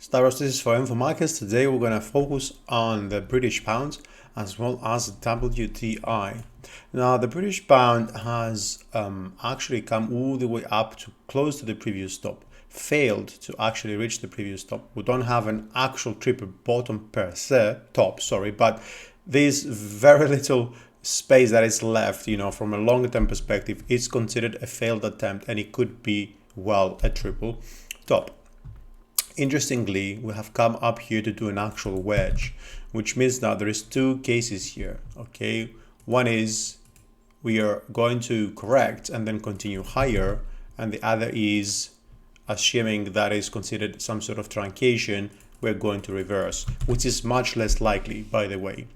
Stavros, this is for M4Markets. Today we're going to focus on the British pound as well as WTI. Now the British pound has actually come all the way up to close to the previous stop, failed to actually reach the previous stop. We don't have an actual triple bottom per se, top, sorry, but there's very little space that is left, from a long-term perspective. It's considered a failed attempt and it could be, well, a triple top. Interestingly, we have come up here to do an actual wedge, which means that there is two cases here. Okay, one is we are going to correct and then continue higher, and the other is, assuming that is considered some sort of truncation, we're going to reverse, which is much less likely, by the way.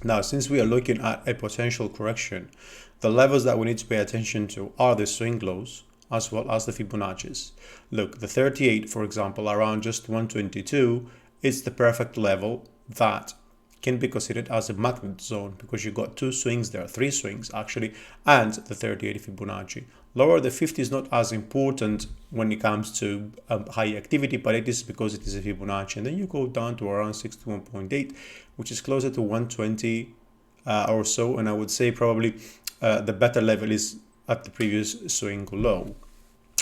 Now, since we are looking at a potential correction, the levels that we need to pay attention to are the swing lows as well as the Fibonacci's. Look, the 38, for example, around just 122, is the perfect level that can be considered as a magnet zone because you got two swings there, three swings actually, and the 38 Fibonacci. Lower the 50 is not as important when it comes to high activity, but it is because it is a Fibonacci. And then you go down to around 61.8, which is closer to 120 or so. And I would say probably the better level is at the previous swing low.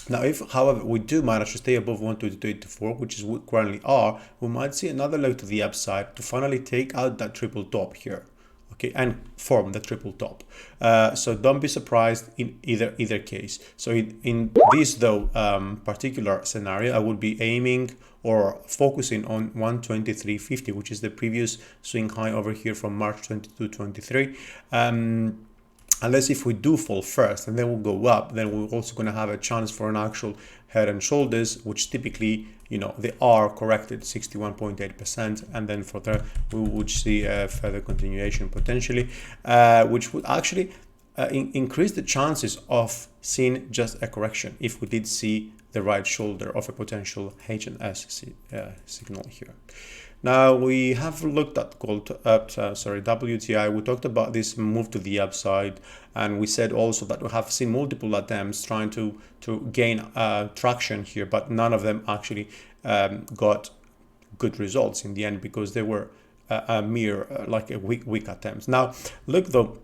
Now, if, however, we do manage to stay above 122.84, which is what we currently are, we might see another leg to the upside to finally take out that triple top here, okay, and form the triple top. So don't be surprised in either case. So in this, though, particular scenario, I would be aiming or focusing on 123.50, which is the previous swing high over here from March 22-23. Unless if we do fall first and then we'll go up, then we're also going to have a chance for an actual head and shoulders, which typically, they are corrected 61.8%. And then for there, we would see a further continuation potentially, which would actually increase the chances of seeing just a correction if we did see the right shoulder of a potential H&S signal here. Now we have looked at WTI. We talked about this move to the upside, and we said also that we have seen multiple attempts trying to gain traction here, but none of them actually got good results in the end because they were a mere like a weak attempts. Now look though,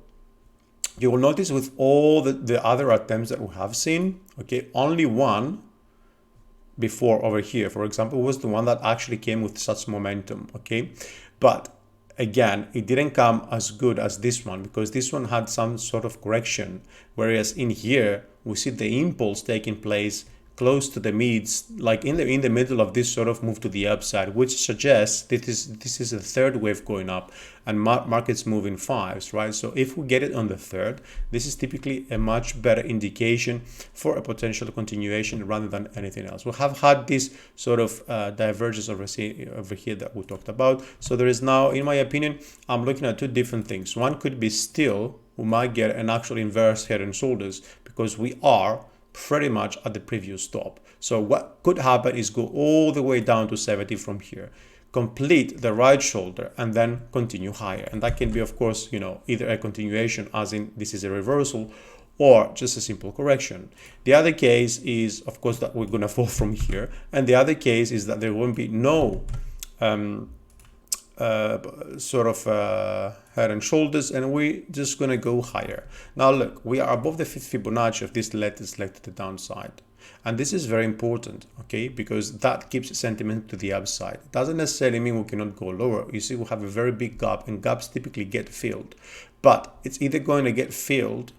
you will notice with all the other attempts that we have seen, okay, only one before over here, for example, was the one that actually came with such momentum, okay? But again, it didn't come as good as this one because this one had some sort of correction, whereas in here we see the impulse taking place close to the mids, like in the middle of this sort of move to the upside, which suggests this is a third wave going up, and markets move in fives, right? So if we get it on the third, this is typically a much better indication for a potential continuation rather than anything else. We have had this sort of divergence over here that we talked about. So there is now, in my opinion, I'm looking at two different things. One could be still, we might get an actual inverse head and shoulders because we are pretty much at the previous stop. So what could happen is go all the way down to 70 from here, complete the right shoulder, and then continue higher. And that can be, of course, either a continuation, as in this is a reversal, or just a simple correction. The other case is, of course, that we're going to fall from here. And the other case is that there won't be no head and shoulders, and we're just going to go higher. Now look, we are above the fifth Fibonacci of this latest leg to the downside, and this is very important, okay, because that keeps sentiment to the upside. It doesn't necessarily mean we cannot go lower. You see, we have a very big gap, and gaps typically get filled, but it's either going to get filled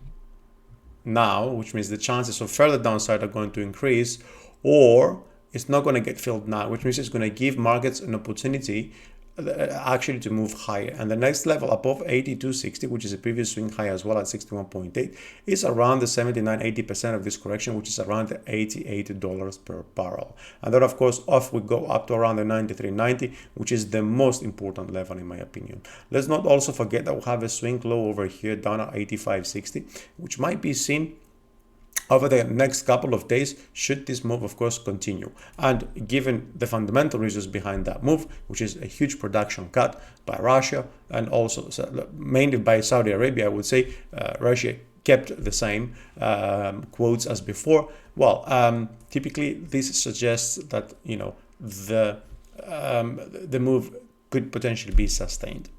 now, which means the chances of further downside are going to increase, or it's not going to get filled now, which means it's going to give markets an opportunity actually to move higher. And the next level above 82.60, which is a previous swing high as well at 61.8, is around the 79-80% of this correction, which is around the $88 per barrel. And then of course off we go up to around the 93.90, which is the most important level in my opinion. Let's not also forget that we have a swing low over here down at 85.60, which might be seen over the next couple of days should this move of course continue, and given the fundamental reasons behind that move, which is a huge production cut by Russia and also mainly by Saudi Arabia, I would say Russia kept the same quotes as before. Well, typically this suggests that the the move could potentially be sustained.